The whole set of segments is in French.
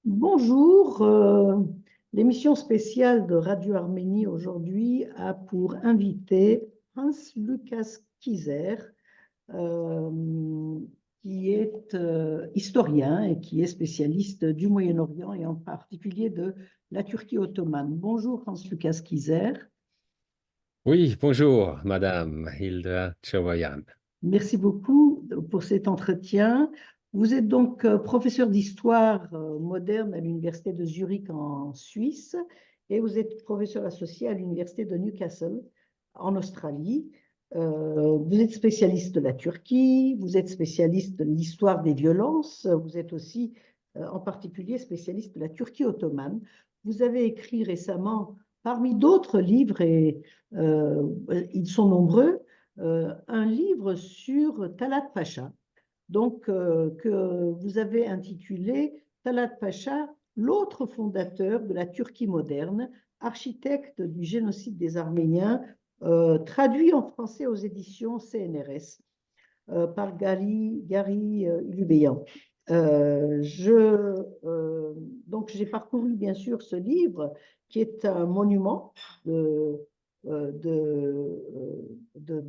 Bonjour, l'émission spéciale de Radio Arménie aujourd'hui a pour invité Hans Lukas Kieser, euh, qui est historien et qui est spécialiste du Moyen-Orient et en particulier de la Turquie ottomane. Bonjour Hans Lukas Kieser. Oui, bonjour, Madame Hilda Chowayan. Merci beaucoup pour cet entretien. Vous êtes donc professeur d'histoire moderne à l'Université de Zurich en Suisse et vous êtes professeur associé à l'Université de Newcastle en Australie. Vous êtes spécialiste de la Turquie, vous êtes spécialiste de l'histoire des violences, vous êtes aussi en particulier spécialiste de la Turquie ottomane. Vous avez écrit récemment, parmi d'autres livres, et ils sont nombreux, un livre sur Talat Pacha, donc que vous avez intitulé Talat Pacha, l'autre fondateur de la Turquie moderne, architecte du génocide des Arméniens, traduit en français aux éditions CNRS par Gary Ulubeyan. Donc j'ai parcouru bien sûr ce livre qui est un monument de, de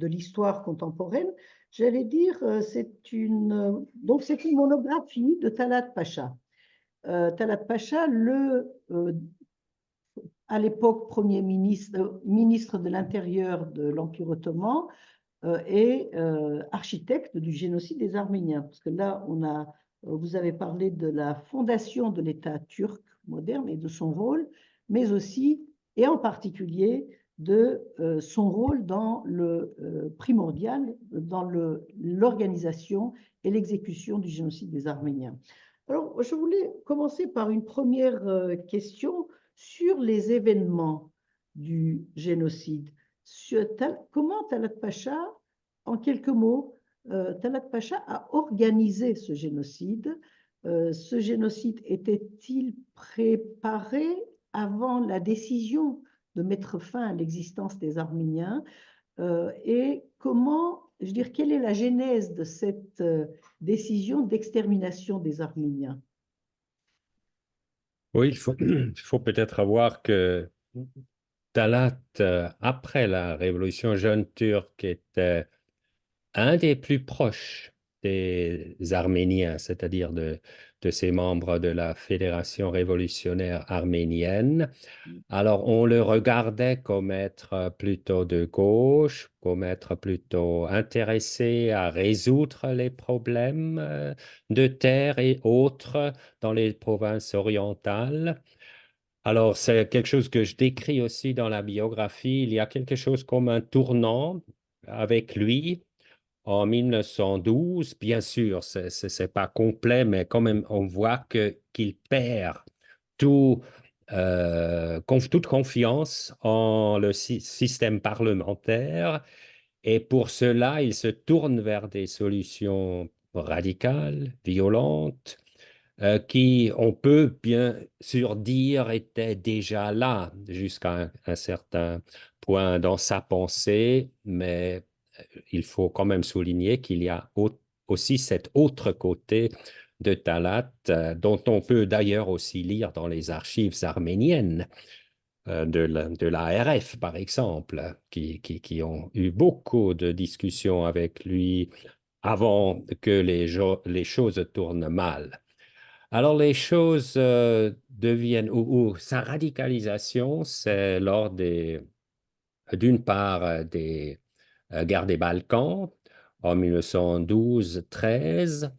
l'histoire contemporaine. J'allais dire, donc c'est une monographie de Talat Pacha. Talat Pacha, à l'époque Premier ministre, ministre de l'Intérieur de l'Empire ottoman, et architecte du génocide des Arméniens. Parce que là, vous avez parlé de la fondation de l'État turc moderne et de son rôle, mais aussi, et en particulier, de son rôle dans le primordial, dans l'organisation et l'exécution du génocide des Arméniens. Alors, je voulais commencer par une première question sur les événements du génocide. Comment Talat Pacha, en quelques mots, Talat Pacha a organisé ce génocide? Ce génocide était-il préparé avant la décision de mettre fin à l'existence des Arméniens? Et je veux dire, quelle est la genèse de cette décision d'extermination des Arméniens? Oui, il faut peut-être voir que Talat, après la révolution jeune turque, était un des plus proches des Arméniens, c'est-à-dire de ces membres de la Fédération révolutionnaire arménienne. Alors, on le regardait comme être plutôt de gauche, comme être plutôt intéressé à résoudre les problèmes de terre et autres dans les provinces orientales. Alors, c'est quelque chose que je décris aussi dans la biographie. Il y a quelque chose comme un tournant avec lui en 1912. Bien sûr, c'est pas complet, mais quand même, on voit qu'il perd tout, toute confiance en le système parlementaire et pour cela, il se tourne vers des solutions radicales, violentes, qui, on peut bien sûr dire, étaient déjà là jusqu'à un certain point dans sa pensée, mais il faut quand même souligner qu'il y a aussi cet autre côté de Talat, dont on peut d'ailleurs aussi lire dans les archives arméniennes de l'ARF, par exemple, qui ont eu beaucoup de discussions avec lui avant que les choses tournent mal. Alors les choses deviennent, ou sa radicalisation, c'est lors d'une part, des guerres des Balkans en 1912-13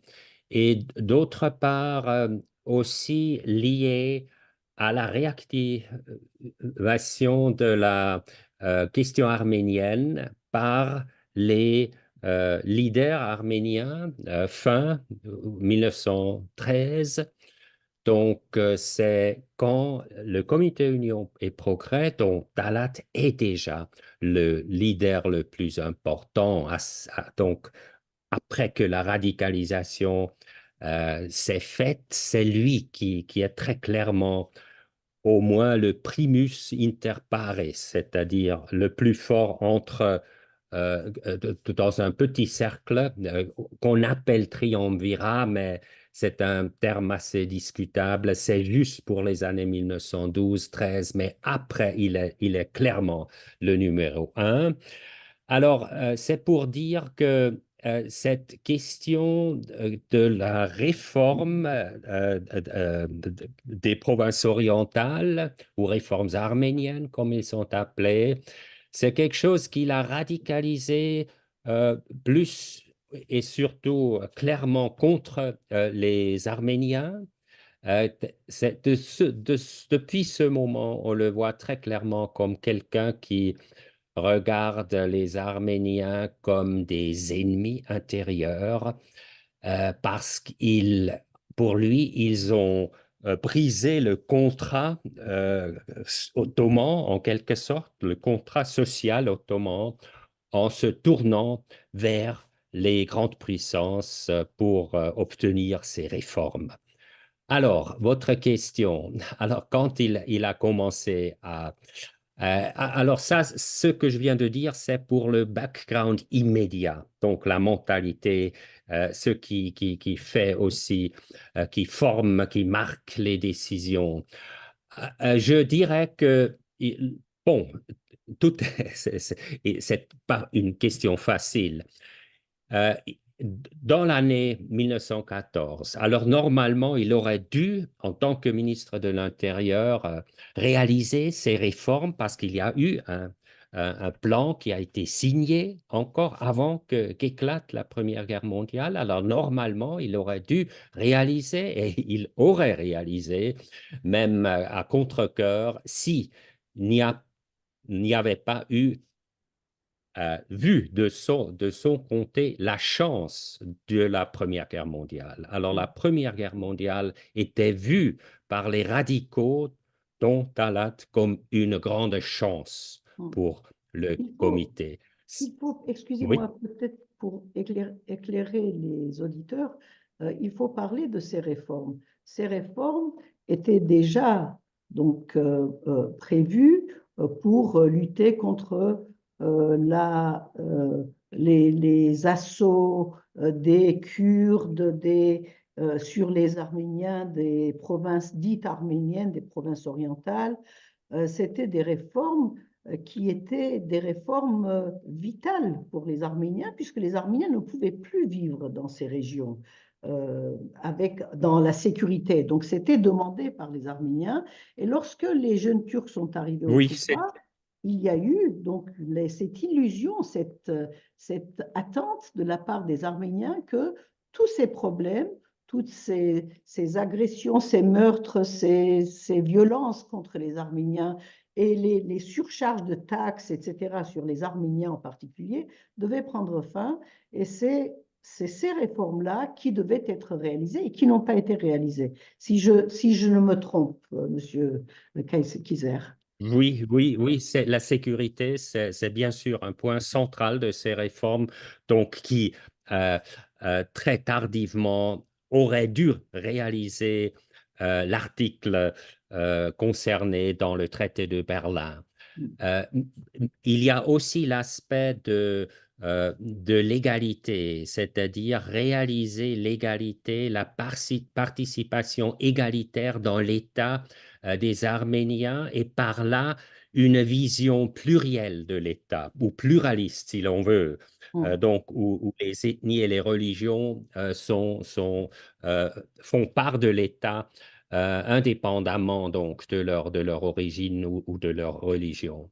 et d'autre part aussi lié à la réactivation de la question arménienne par les leaders arméniens fin 1913. Donc, c'est quand le Comité Union et Progrès, dont Talat est déjà le leader le plus important, donc après que la radicalisation s'est faite, c'est lui qui est très clairement au moins le primus inter pares, c'est-à-dire le plus fort entre dans un petit cercle qu'on appelle triumvirat, mais c'est un terme assez discutable. C'est juste pour les années 1912-13, mais après, il est clairement le numéro un. Alors, c'est pour dire que cette question de la réforme des provinces orientales, ou réformes arméniennes, comme ils sont appelés, c'est quelque chose qui l'a radicalisé plus et surtout clairement contre les Arméniens. Depuis ce moment, on le voit très clairement comme quelqu'un qui regarde les Arméniens comme des ennemis intérieurs parce qu'ils, pour lui, ils ont brisé le contrat ottoman, en quelque sorte, le contrat social ottoman, en se tournant vers les grandes puissances pour obtenir ces réformes. Alors, votre question. Alors, quand il a commencé alors ça, ce que je viens de dire, c'est pour le background immédiat, donc la mentalité, ce qui fait aussi, qui forme, qui marque les décisions. Je dirais que, bon, tout, c'est pas une question facile. Euh, Dans l'année 1914, alors normalement, il aurait dû, en tant que ministre de l'Intérieur, réaliser ces réformes parce qu'il y a eu un plan qui a été signé encore avant qu'éclate la Première Guerre mondiale. Alors normalement, il aurait dû réaliser et il aurait réalisé, même à contre-cœur, si n'y a, n'y avait pas eu vu de son côté la chance de la Première Guerre mondiale. Alors la Première Guerre mondiale était vue par les radicaux dont Talat comme une grande chance Mm. pour le Il faut, comité. Oui, excusez-moi, peut-être pour éclairer les auditeurs, il faut parler de ces réformes. Ces réformes étaient déjà donc prévues pour lutter contre les assauts des Kurdes, sur les Arméniens des provinces dites arméniennes, des provinces orientales. C'était des réformes qui étaient des réformes vitales pour les Arméniens, puisque les Arméniens ne pouvaient plus vivre dans ces régions dans la sécurité. Donc, c'était demandé par les Arméniens. Et lorsque les jeunes Turcs sont arrivés au oui, c'est pouvoir, il y a eu donc cette illusion, cette attente de la part des Arméniens que tous ces problèmes, toutes ces agressions, ces meurtres, ces violences contre les Arméniens et les surcharges de taxes, etc., sur les Arméniens en particulier, devaient prendre fin. Et c'est ces réformes-là qui devaient être réalisées et qui n'ont pas été réalisées. Si je ne me trompe, Monsieur Kaiser. Oui, oui, oui, c'est la sécurité, c'est bien sûr un point central de ces réformes, donc qui euh, très tardivement aurait dû réaliser l'article concerné dans le traité de Berlin. Euh, il y a aussi l'aspect de l'égalité, c'est-à-dire réaliser l'égalité, la participation égalitaire dans l'État des Arméniens et par là une vision plurielle de l'État, ou pluraliste si l'on veut, donc où les ethnies et les religions euh, font part de l'État indépendamment donc de leur origine ou de leur religion.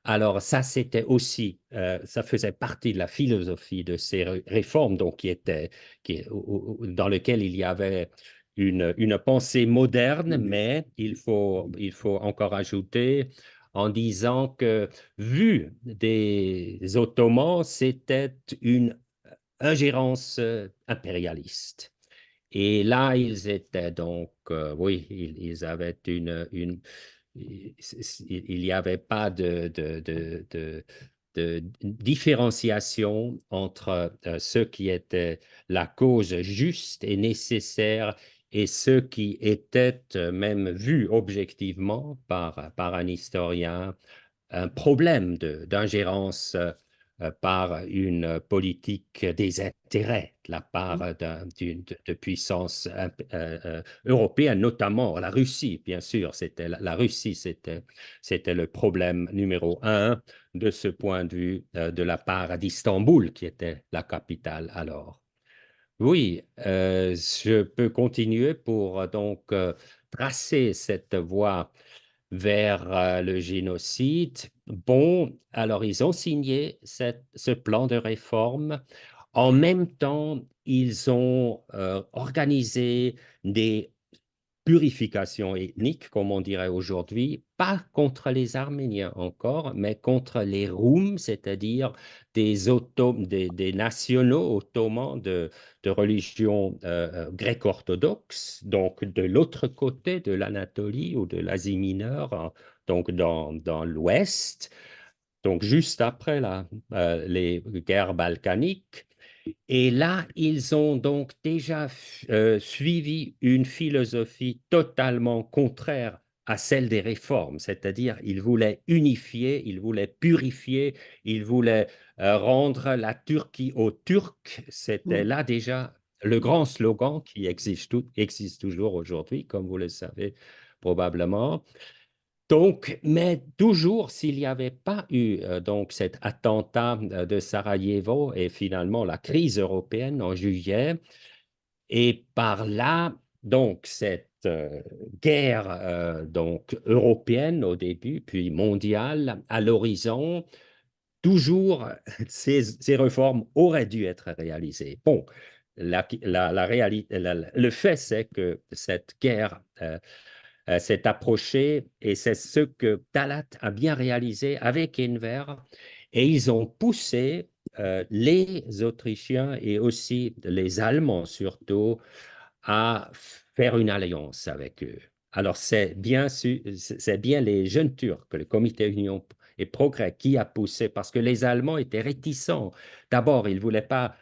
Alors ça, c'était aussi, ça faisait partie de la philosophie de ces réformes, donc dans lequel il y avait une pensée moderne, mais il faut encore ajouter en disant que, vu des Ottomans, c'était une ingérence impérialiste. Et là, ils étaient donc, oui, ils avaient il n'y avait pas de différenciation entre ce qui était la cause juste et nécessaire et ce qui était même vu objectivement par un historien, un problème d'ingérence par une politique des intérêts de la mm, part de puissances européennes, notamment la Russie, bien sûr. La Russie, c'était le problème numéro un de ce point de vue de la part d'Istanbul, qui était la capitale alors. Oui, je peux continuer pour tracer cette voie vers le génocide. Bon, alors ils ont signé ce plan de réforme. En même temps, ils ont organisé des purification ethnique, comme on dirait aujourd'hui, pas contre les Arméniens encore, mais contre les Roums, c'est-à-dire des nationaux ottomans de religion grecque-orthodoxe, donc de l'autre côté de l'Anatolie ou de l'Asie mineure, hein, donc dans l'Ouest, donc juste après les guerres balkaniques. Et là, ils ont donc déjà suivi une philosophie totalement contraire à celle des réformes, c'est-à-dire ils voulaient unifier, ils voulaient purifier, ils voulaient rendre la Turquie aux Turcs. C'était mm. là déjà le grand slogan qui existe toujours aujourd'hui, comme vous le savez probablement. Donc, mais toujours, s'il n'y avait pas eu donc cet attentat de Sarajevo et finalement la crise européenne en juillet, et par là, donc cette guerre donc européenne au début, puis mondiale à l'horizon, toujours ces réformes auraient dû être réalisées. Bon, la réalité, le fait, c'est que cette guerre s'est approché et c'est ce que Talat a bien réalisé avec Enver et ils ont poussé les Autrichiens et aussi les Allemands surtout à faire une alliance avec eux. Alors c'est bien les jeunes Turcs, le Comité Union et Progrès qui a poussé parce que les Allemands étaient réticents. D'abord, ils ne voulaient pas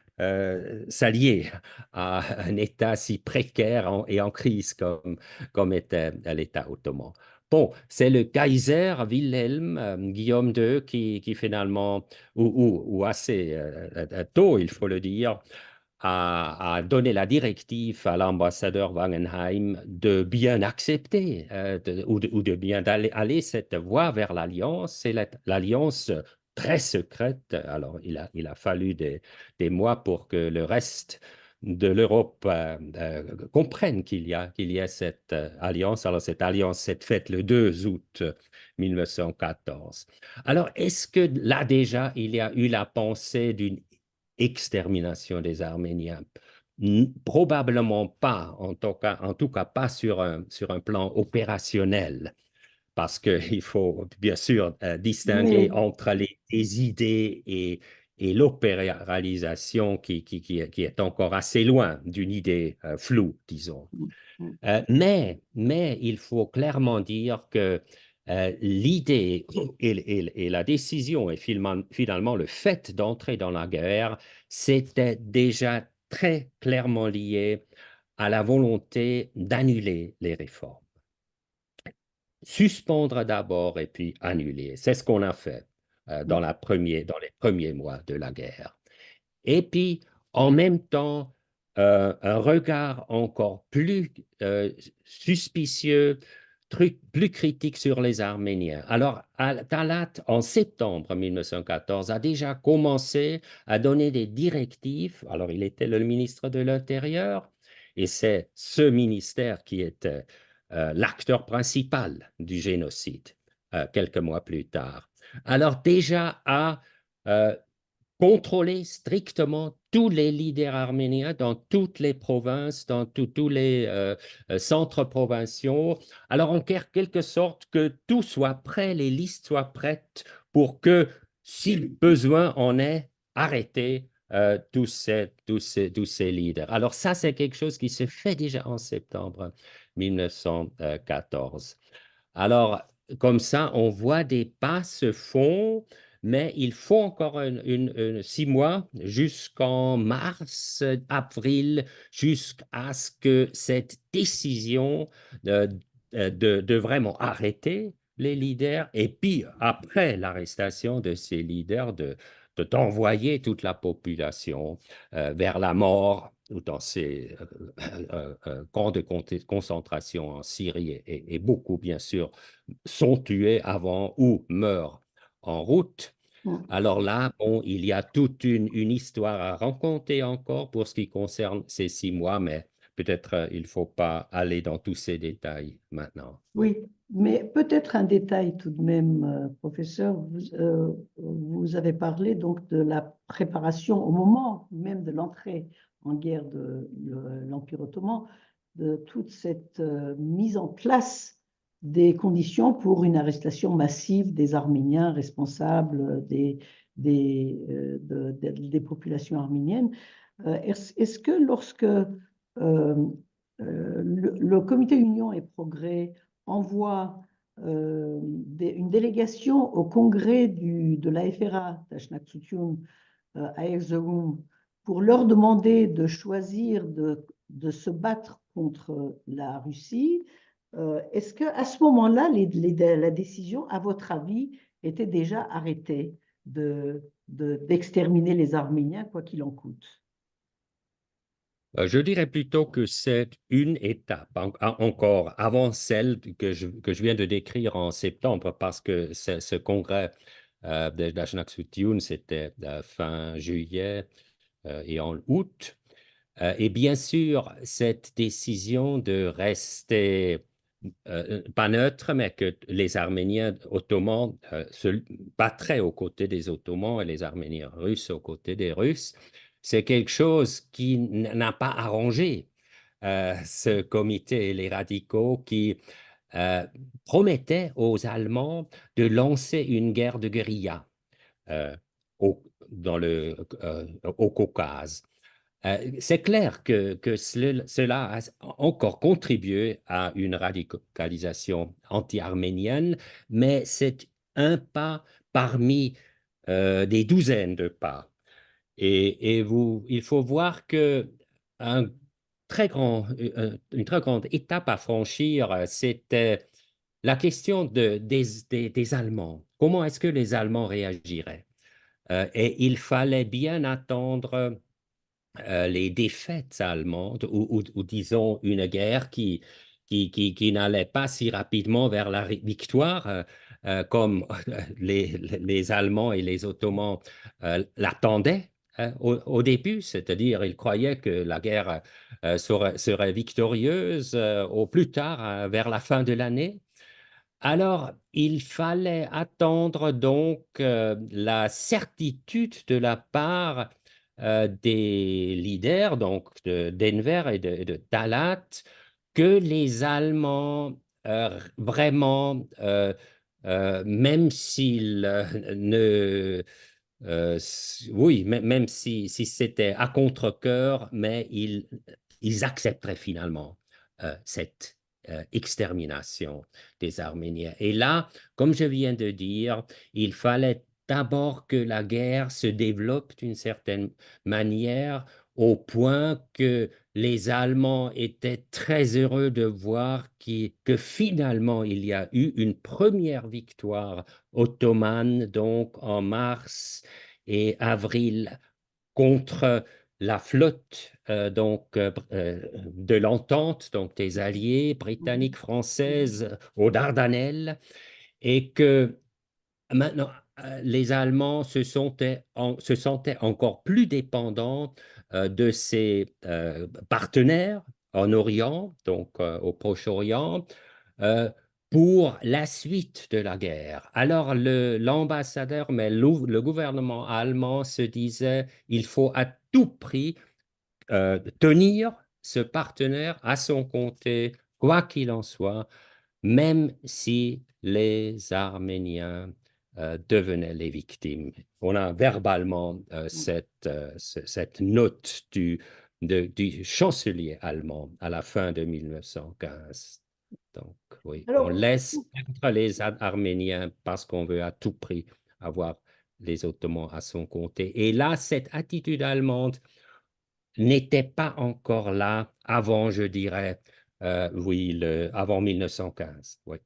s'allier à un État si précaire et en crise comme était l'État ottoman. Bon, c'est le Kaiser Wilhelm Guillaume II qui finalement, ou assez tôt, il faut le dire, a donné la directive à l'ambassadeur Wangenheim de bien accepter ou de bien aller cette voie vers l'alliance. C'est l'alliance très secrète. Alors, il a fallu des mois pour que le reste de l'Europe comprenne qu'il y a cette alliance. Alors, cette alliance s'est faite le 2 août 1914. Alors, est-ce que là déjà, il y a eu la pensée d'une extermination des Arméniens? Probablement pas, en tout cas pas sur un plan opérationnel, parce qu'il faut bien sûr distinguer Mais entre les idées et l'opéralisation qui est encore assez loin d'une idée floue, disons. mm, mm, Mais il faut clairement dire que l'idée et la décision et finalement le fait d'entrer dans la guerre, c'était déjà très clairement lié à la volonté d'annuler les réformes. Suspendre d'abord et puis annuler. C'est ce qu'on a fait mm, dans les premiers mois de la guerre. Et puis, en même temps, un regard encore plus suspicieux, plus critique sur les Arméniens. Alors, Talat, en septembre 1914, a déjà commencé à donner des directives. Alors, il était le ministre de l'Intérieur, et c'est ce ministère qui était l'acteur principal du génocide, quelques mois plus tard. Alors, déjà à euh, contrôler strictement tous les leaders arméniens dans toutes les provinces, dans tous les centres provinciaux. Alors, en quelque sorte, que tout soit prêt, les listes soient prêtes pour que, si besoin en est, arrêter tous ces leaders. Alors, ça, c'est quelque chose qui se fait déjà en septembre 1914. Alors, comme ça, on voit des pas se font, mais il faut encore 6 mois jusqu'en mars, avril, jusqu'à ce que cette décision de, de vraiment arrêter les leaders, et puis après l'arrestation de ces leaders, sorte d'envoyer toute la population vers la mort ou dans ces camps de concentration en Syrie et beaucoup, bien sûr, sont tués avant ou meurent en route. Mm. Alors là, bon, il y a toute une histoire à raconter encore pour ce qui concerne ces 6 mois, mais peut-être il ne faut pas aller dans tous ces détails maintenant. Oui, mais peut-être un détail tout de même, professeur. Vous avez parlé donc de la préparation au moment même de l'entrée en guerre de l'Empire ottoman, de toute cette mise en place des conditions pour une arrestation massive des Arméniens responsables des populations arméniennes. Est-ce que lorsque le comité Union et Progrès envoie une délégation au congrès de la FRA, Tashnak Tsutyun, à Erzurum, pour leur demander de choisir de se battre contre la Russie. Est-ce qu'à ce moment-là, la décision, à votre avis, était déjà arrêtée d'exterminer les Arméniens, quoi qu'il en coûte? Je dirais plutôt que c'est une étape encore avant celle que je viens de décrire en septembre, parce que ce congrès de Dashnak-Soutioun, c'était fin juillet et en août. Et bien sûr, cette décision de rester pas neutre, mais que les Arméniens ottomans se battraient aux côtés des Ottomans et les Arméniens russes aux côtés des Russes, c'est quelque chose qui n'a pas arrangé ce comité et les radicaux qui euh, promettaient aux Allemands de lancer une guerre de guérilla euh, au, au Caucase. C'est clair que cela a encore contribué à une radicalisation anti-arménienne, mais c'est un pas parmi des douzaines de pas. Il faut voir que un une très grande étape à franchir, c'était la question des Allemands. Comment est-ce que les Allemands réagiraient? Et il fallait bien attendre les défaites allemandes ou disons une guerre qui n'allait pas si rapidement vers la victoire comme les Allemands et les Ottomans l'attendaient au début, c'est-à-dire ils croyaient que la guerre serait victorieuse au plus tard vers la fin de l'année. Alors, il fallait attendre donc la certitude de la part des leaders, donc de Denver et de Talat, que les Allemands vraiment, même s'ils ne, oui, même si c'était à contre-cœur, mais ils accepteraient finalement cette extermination des Arméniens. Et là, comme je viens de dire, il fallait d'abord que la guerre se développe d'une certaine manière au point que les Allemands étaient très heureux de voir que finalement il y a eu une première victoire ottomane, donc en mars et avril, contre la flotte de l'entente, donc des alliés britanniques, françaises aux Dardanelles, et que maintenant les Allemands se sentaient encore plus dépendants de ces partenaires en Orient, donc au Proche-Orient, euh, pour la suite de la guerre. Alors l'ambassadeur, mais le gouvernement allemand se disait, il faut à tout prix tenir ce partenaire à son côté, quoi qu'il en soit, même si les Arméniens devenaient les victimes. On a verbalement cette note du chancelier allemand à la fin de 1915. Donc, oui, on Alors, laisse être les Arméniens parce qu'on veut à tout prix avoir les Ottomans à son côté. Et là, cette attitude allemande n'était pas encore là avant, je dirais, oui, avant 1915. Oui.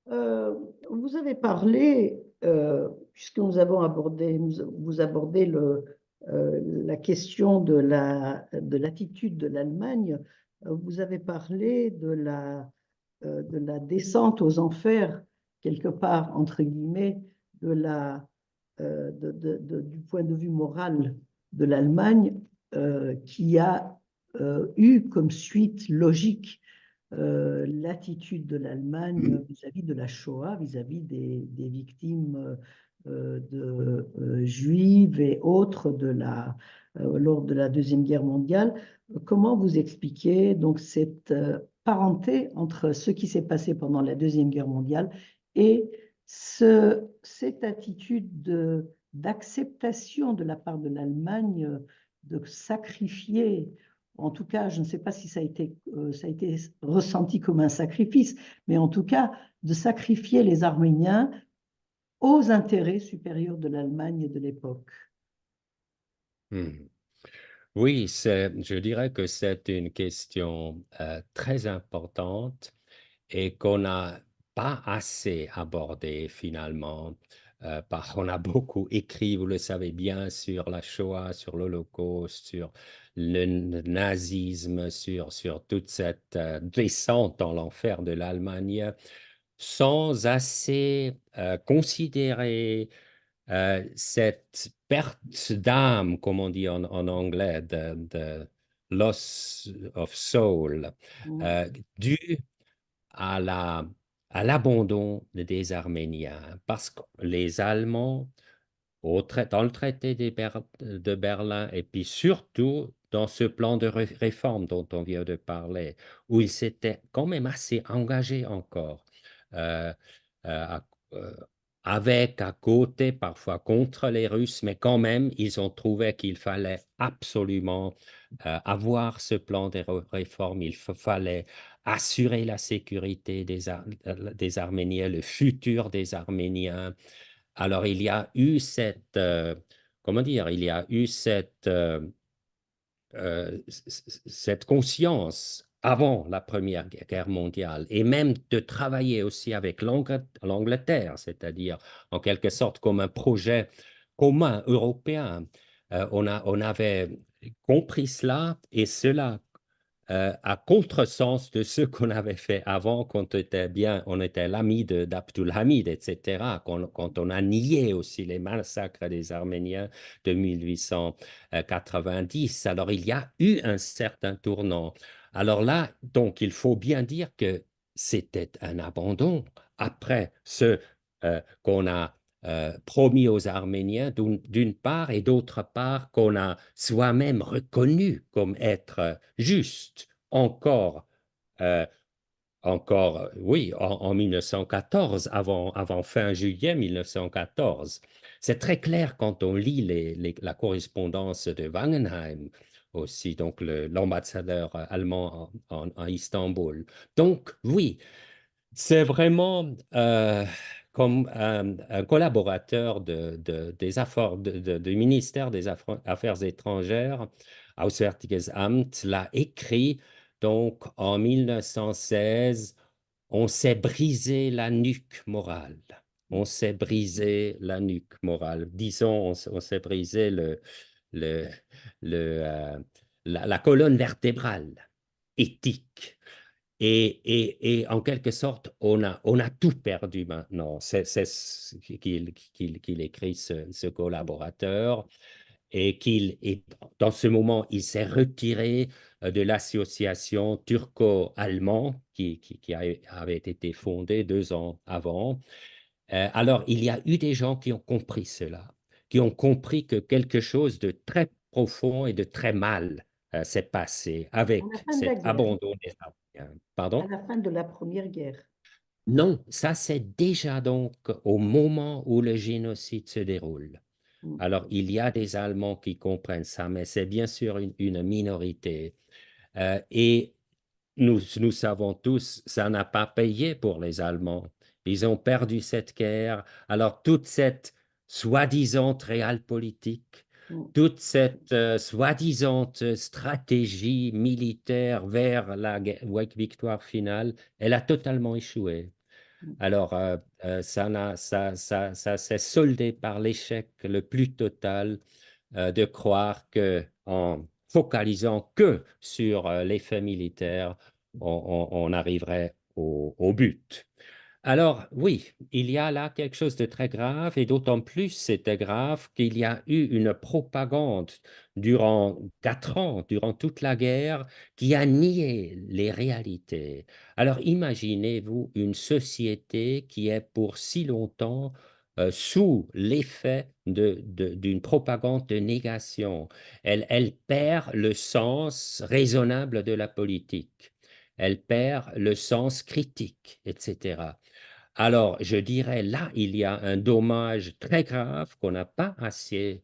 vous avez parlé puisque nous avons abordé, vous abordez la question de l'attitude de l'Allemagne, vous avez parlé de la descente aux enfers, quelque part, entre guillemets, du point de vue moral de l'Allemagne, qui a eu comme suite logique l'attitude de l'Allemagne vis-à-vis de la Shoah, vis-à-vis des victimes juives et autres lors de la Deuxième Guerre mondiale. Comment vous expliquez donc cette parenté entre ce qui s'est passé pendant la Deuxième Guerre mondiale et cette attitude d'acceptation de la part de l'Allemagne de sacrifier, en tout cas, je ne sais pas si ça a été ressenti comme un sacrifice, mais en tout cas, de sacrifier les Arméniens aux intérêts supérieurs de l'Allemagne de l'époque. Hmm. Oui, je dirais que c'est une question très importante et qu'on n'a pas assez abordée finalement. On a beaucoup écrit, vous le savez bien, sur la Shoah, sur l'Holocauste, sur le nazisme, sur toute cette descente dans l'enfer de l'Allemagne, sans assez considérer cette perte d'âme, comme on dit en anglais, de loss of soul, Mm. euh, due à à l'abandon des Arméniens, parce que les Allemands, dans le traité de Berlin, et puis surtout dans ce plan de réforme dont on vient de parler, où ils s'étaient quand même assez engagés encore, euh, euh, à- euh, avec, à côté, parfois contre les Russes, mais quand même, ils ont trouvé qu'il fallait absolument avoir ce plan de réforme. Il fallait assurer la sécurité des Arméniens, le futur des Arméniens. Alors, il y a eu comment dire, il y a eu cette conscience avant la Première Guerre mondiale et même de travailler aussi avec l'Angleterre, c'est-à-dire en quelque sorte comme un projet commun européen. On avait compris cela et cela à contresens de ce qu'on avait fait avant, quand on était l'ami d'Abdulhamid, etc., quand on a nié aussi les massacres des Arméniens de 1890. Alors, il y a eu un certain tournant. Alors là, donc, il faut bien dire que c'était un abandon après ce qu'on a promis aux Arméniens d'une part et d'autre part qu'on a soi-même reconnu comme être juste encore, euh, oui, en 1914, avant fin juillet 1914. C'est très clair quand on lit la correspondance de Wangenheim aussi, donc l'ambassadeur allemand en Istanbul. Donc oui, c'est vraiment comme un collaborateur du ministère des Affaires étrangères, Auswärtiges Amt, l'a écrit. Donc, en 1916, on s'est brisé la nuque morale. On s'est brisé la nuque morale. Disons, on s'est brisé le, la colonne vertébrale éthique. Et en quelque sorte, on a tout perdu maintenant. C'est ce qu'il écrit, ce collaborateur, et dans ce moment, il s'est retiré de l'association turco-allemande avait été fondée 2 ans avant. Alors, il y a eu des gens qui ont compris cela, qui ont compris que quelque chose de très profond et de très mal s'est passé À la avec fin de la cet guerre, abandon des Arméniens. à Pardon? la fin de la Première Guerre. Non, ça c'est déjà donc au moment où le génocide se déroule. Mm. Alors, il y a des Allemands qui comprennent ça, mais c'est bien sûr une minorité. Et nous savons tous, ça n'a pas payé pour les Allemands. Ils ont perdu cette guerre. Alors, toute cette soi-disant réelle-politique, Mm. toute cette soi-disant stratégie militaire vers la victoire finale, elle a totalement échoué. Alors, ça s'est soldé par l'échec le plus total de croire que en focalisant que sur l'effet militaire, on arriverait au but. Alors, oui, il y a là quelque chose de très grave, et d'autant plus c'était grave qu'il y a eu une propagande durant 4 ans, durant toute la guerre, qui a nié les réalités. Alors, imaginez-vous une société qui est pour si longtemps sous l'effet d'une propagande de négation. Elle perd le sens raisonnable de la politique. Elle perd le sens critique, etc. Alors, je dirais là, il y a un dommage très grave qu'on n'a pas assez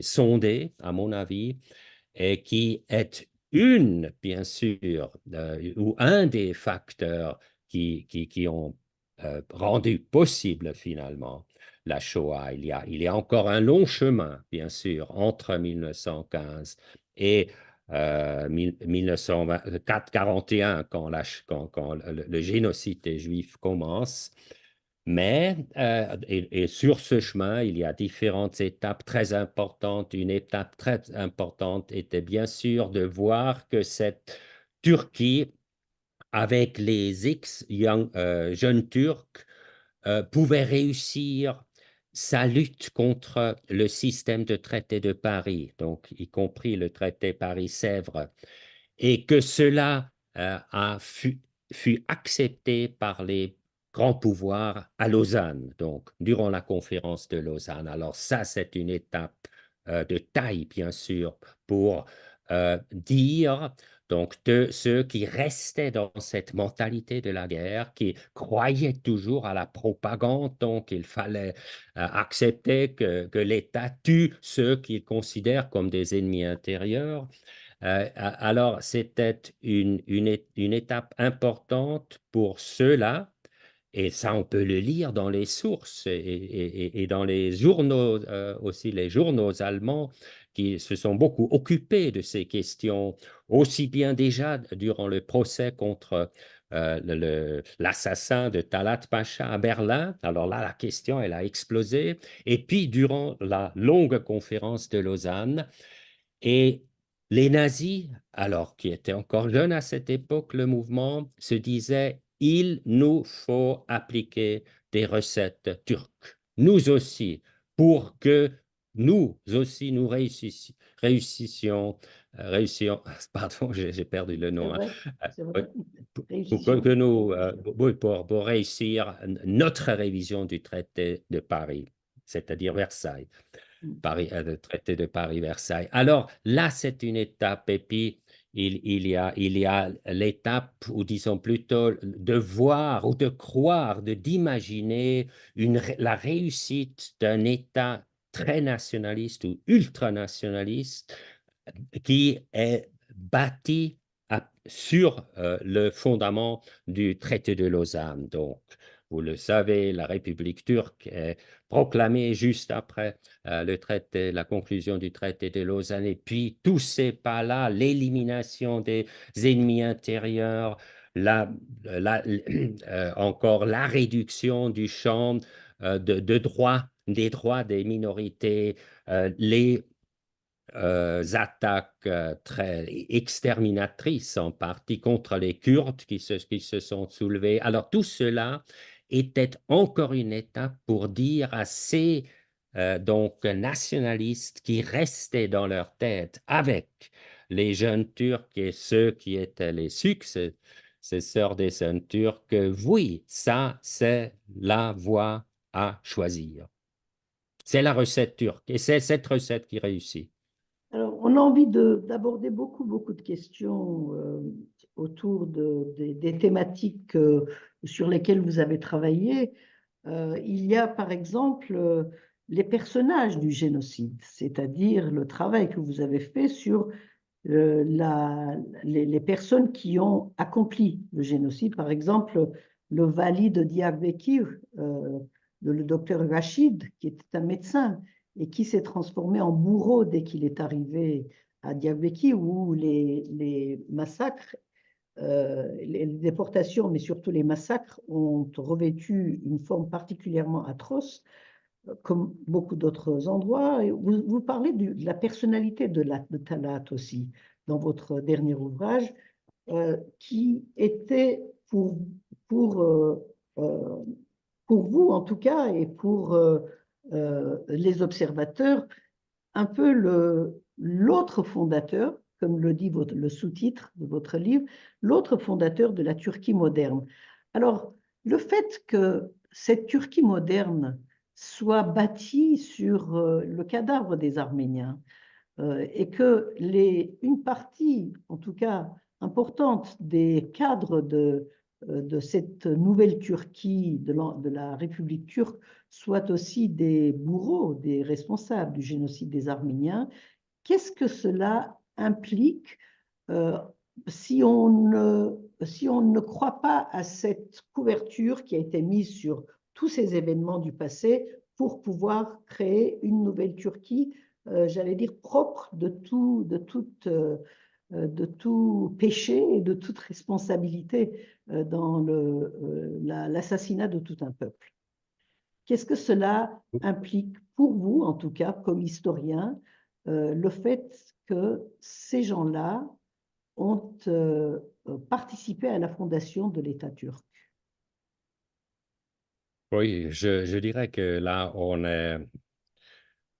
sondé, à mon avis, et qui est bien sûr, ou un des facteurs qui ont rendu possible finalement la Shoah. Il y a encore un long chemin, bien sûr, entre 1915 et 1941, quand le génocide des Juifs commence. Mais, et sur ce chemin, il y a différentes étapes très importantes. Une étape très importante était bien sûr de voir que cette Turquie, avec les jeunes Turcs, pouvait réussir sa lutte contre le système de traité de Paris, donc y compris le traité Paris-Sèvres, et que cela fut accepté par les grands pouvoirs à Lausanne, donc durant la conférence de Lausanne. Alors ça, c'est une étape de taille, bien sûr, pour dire donc de ceux qui restaient dans cette mentalité de la guerre, qui croyaient toujours à la propagande, donc il fallait accepter que l'État tue ceux qu'ils considèrent comme des ennemis intérieurs. Alors, c'était une étape importante pour ceux-là, et ça, on peut le lire dans les sources et dans les journaux, aussi les journaux allemands qui se sont beaucoup occupés de ces questions, aussi bien déjà durant le procès contre l'assassin de Talat Pacha à Berlin. Alors là, la question, elle a explosé. Et puis, durant la longue conférence de Lausanne, et les nazis, alors qui étaient encore jeunes à cette époque, le mouvement se disait, il nous faut appliquer des recettes turques, nous aussi, pour que nous aussi nous réussissions, pardon, j'ai perdu le C'est nom, hein, vrai, c'est oui, vrai. pour que Réussissions. nous, oui, pour réussir notre révision du traité de Paris, c'est-à-dire Versailles. Le traité de Paris-Versailles. Alors là, c'est une étape. Et puis, il y a l'étape, ou disons plutôt, de voir ou de croire, d'imaginer la réussite d'un État très nationaliste ou ultranationaliste qui est bâti sur le fondament du traité de Lausanne. Donc, vous le savez, la République turque est proclamée juste après la conclusion du traité de Lausanne. Et puis, tous ces pas-là, l'élimination des ennemis intérieurs, encore la réduction du champ des droits des minorités, les attaques très exterminatrices en partie contre les Kurdes qui se sont soulevés. Alors tout cela était encore une étape pour dire à ces donc nationalistes qui restaient dans leur tête avec les jeunes Turcs et ceux qui étaient les successeurs des jeunes Turcs, oui, ça c'est la voie à choisir. C'est la recette turque et c'est cette recette qui réussit. Alors, on a envie d'aborder beaucoup de questions autour des thématiques sur lesquelles vous avez travaillé. Il y a par exemple les personnages du génocide, c'est-à-dire le travail que vous avez fait sur les personnes qui ont accompli le génocide. Par exemple, le vali de Diyarbakir, le docteur Rachid, qui était un médecin et qui s'est transformé en bourreau dès qu'il est arrivé à Diyarbakir, où les massacres les déportations, mais surtout les massacres, ont revêtu une forme particulièrement atroce, comme beaucoup d'autres endroits. Et vous parlez de la personnalité de Talat aussi, dans votre dernier ouvrage, qui était pour, euh, euh, pour vous en tout cas, et pour les observateurs, un peu l'autre fondateur, comme le dit le sous-titre de votre livre, l'autre fondateur de la Turquie moderne. Alors, le fait que cette Turquie moderne soit bâtie sur le cadavre des Arméniens, et que une partie, en tout cas importante, des cadres de cette nouvelle Turquie, de la République turque, soient aussi des bourreaux, des responsables du génocide des Arméniens. Qu'est-ce que cela implique euh, si on ne croit pas à cette couverture qui a été mise sur tous ces événements du passé pour pouvoir créer une nouvelle Turquie, j'allais dire propre de tout péché et de toute responsabilité dans l'assassinat de tout un peuple. Qu'est-ce que cela implique pour vous, en tout cas, comme historien, le fait que ces gens-là ont participé à la fondation de l'État turc? Oui, je dirais que là, on est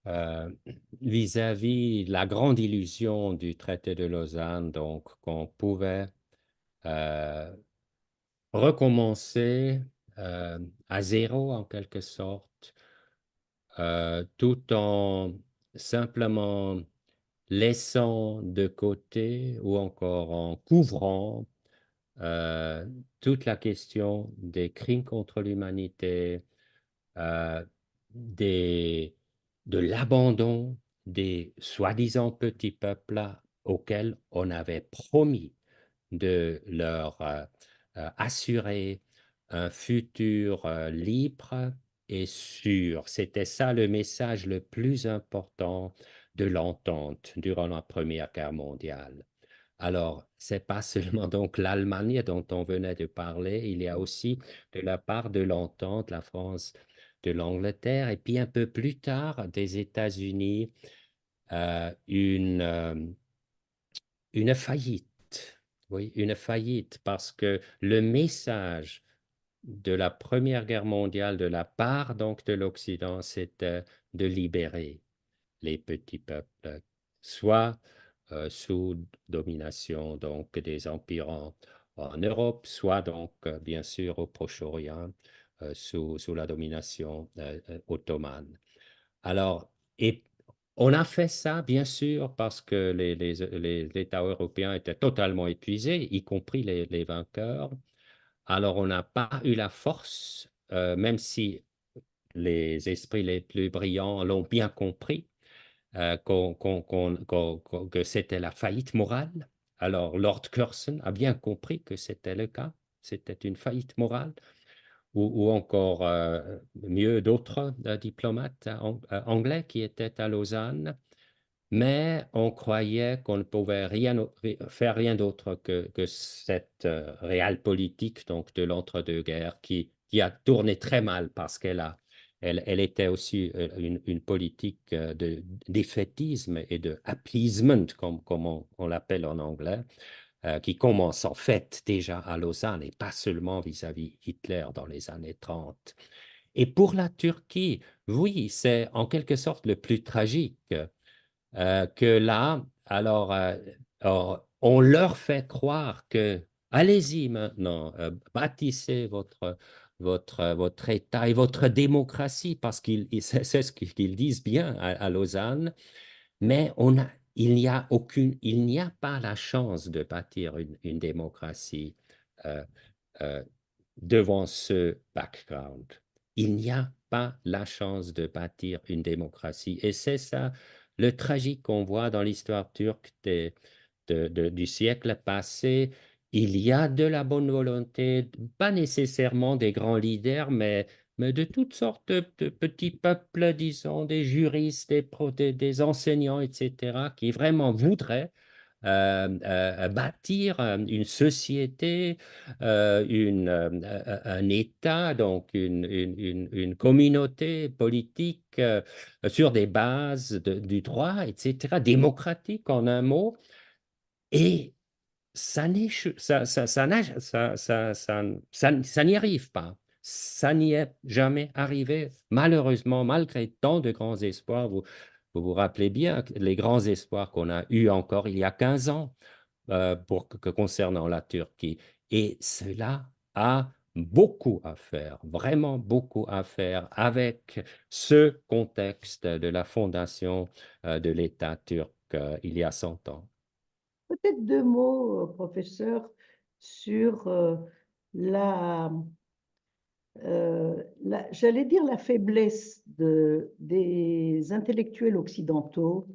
euh, vis-à-vis la grande illusion du traité de Lausanne, donc qu'on pouvait euh, recommencer à zéro en quelque sorte, tout en simplement laissant de côté ou encore en couvrant euh, toute la question des crimes contre l'humanité, euh, des, de l'abandon des soi-disant petits peuples auxquels on avait promis de leur assurer un futur libre et sûr. C'était ça le message le plus important de l'entente durant la Première Guerre mondiale. Alors, c'est pas seulement donc l'Allemagne dont on venait de parler, il y a aussi de la part de l'entente, la France, de l'Angleterre, et puis un peu plus tard des États-Unis, une faillite. Oui, une faillite, parce que le message de la Première Guerre mondiale de la part donc de l'Occident, c'était de libérer les petits peuples, soit sous domination donc des empires en Europe, soit donc bien sûr au Proche-Orient sous la domination ottomane. Alors, et on a fait ça, bien sûr, parce que les États européens étaient totalement épuisés, y compris les vainqueurs. Alors, on n'a pas eu la force, même si les esprits les plus brillants l'ont bien compris, que c'était la faillite morale. Alors, Lord Curzon a bien compris que c'était le cas, c'était une faillite morale, ou encore mieux d'autres diplomates anglais qui étaient à Lausanne, mais on croyait qu'on ne pouvait faire rien d'autre que cette réelle politique donc, de l'entre-deux-guerres qui a tourné très mal parce elle était aussi une politique de défaitisme et de appeasement, comme on l'appelle en anglais, qui commence en fait déjà à Lausanne et pas seulement vis-à-vis Hitler dans les années 30. Et pour la Turquie, oui, c'est en quelque sorte le plus tragique que là, on leur fait croire que allez-y maintenant, bâtissez votre État et votre démocratie, parce c'est ce qu'ils disent bien à Lausanne, mais il n'y a pas la chance de bâtir une démocratie euh, euh, devant ce background. Il n'y a pas la chance de bâtir une démocratie. Et c'est ça le tragique qu'on voit dans l'histoire turque du siècle passé. Il y a de la bonne volonté, pas nécessairement des grands leaders, mais de toutes sortes de petits peuples, disons, des juristes, des enseignants, etc., qui vraiment voudraient bâtir une société, un État, donc une communauté politique sur des bases du droit, etc., démocratique en un mot. Et ça n'y arrive pas. Ça n'y est jamais arrivé, malheureusement, malgré tant de grands espoirs. Vous vous rappelez bien les grands espoirs qu'on a eus encore il y a 15 ans concernant la Turquie. Et cela a beaucoup à faire, vraiment beaucoup à faire avec ce contexte de la fondation de l'État turc il y a 100 ans. Peut-être deux mots, professeur, sur la, j'allais dire la faiblesse des intellectuels occidentaux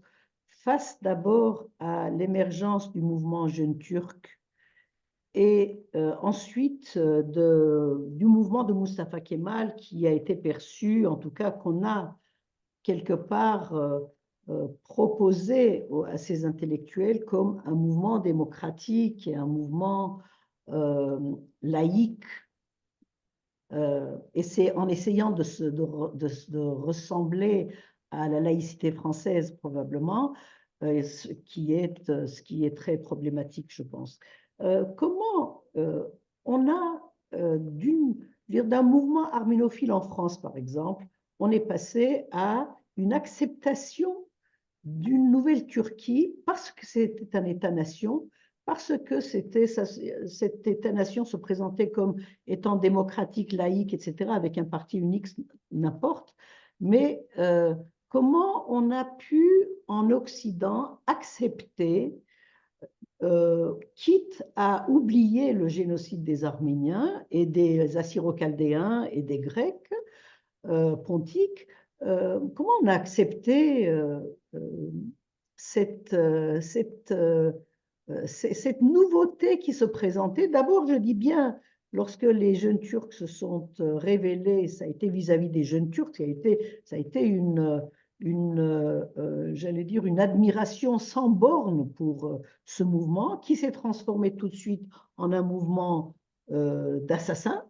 face d'abord à l'émergence du mouvement jeune turc et ensuite du mouvement de Mustafa Kemal qui a été perçu, en tout cas qu'on a quelque part proposé à ces intellectuels comme un mouvement démocratique et un mouvement laïque. Et c'est en essayant de ressembler à la laïcité française probablement, ce qui est très problématique, je pense. Comment on a d'un mouvement arménophile en France, par exemple, on est passé à une acceptation d'une nouvelle Turquie parce que c'était un État-nation, parce que cet État-nation se présentait comme étant démocratique, laïque, etc., avec un parti unique, n'importe. Mais comment on a pu, en Occident, accepter, quitte à oublier le génocide des Arméniens et des Assyro-Chaldéens et des Grecs pontiques, comment on a accepté cette, cette nouveauté qui se présentait? D'abord, je dis bien, lorsque les jeunes Turcs se sont révélés, ça a été vis-à-vis des jeunes Turcs, ça a été j'allais dire, une admiration sans borne pour ce mouvement qui s'est transformé tout de suite en un mouvement d'assassins.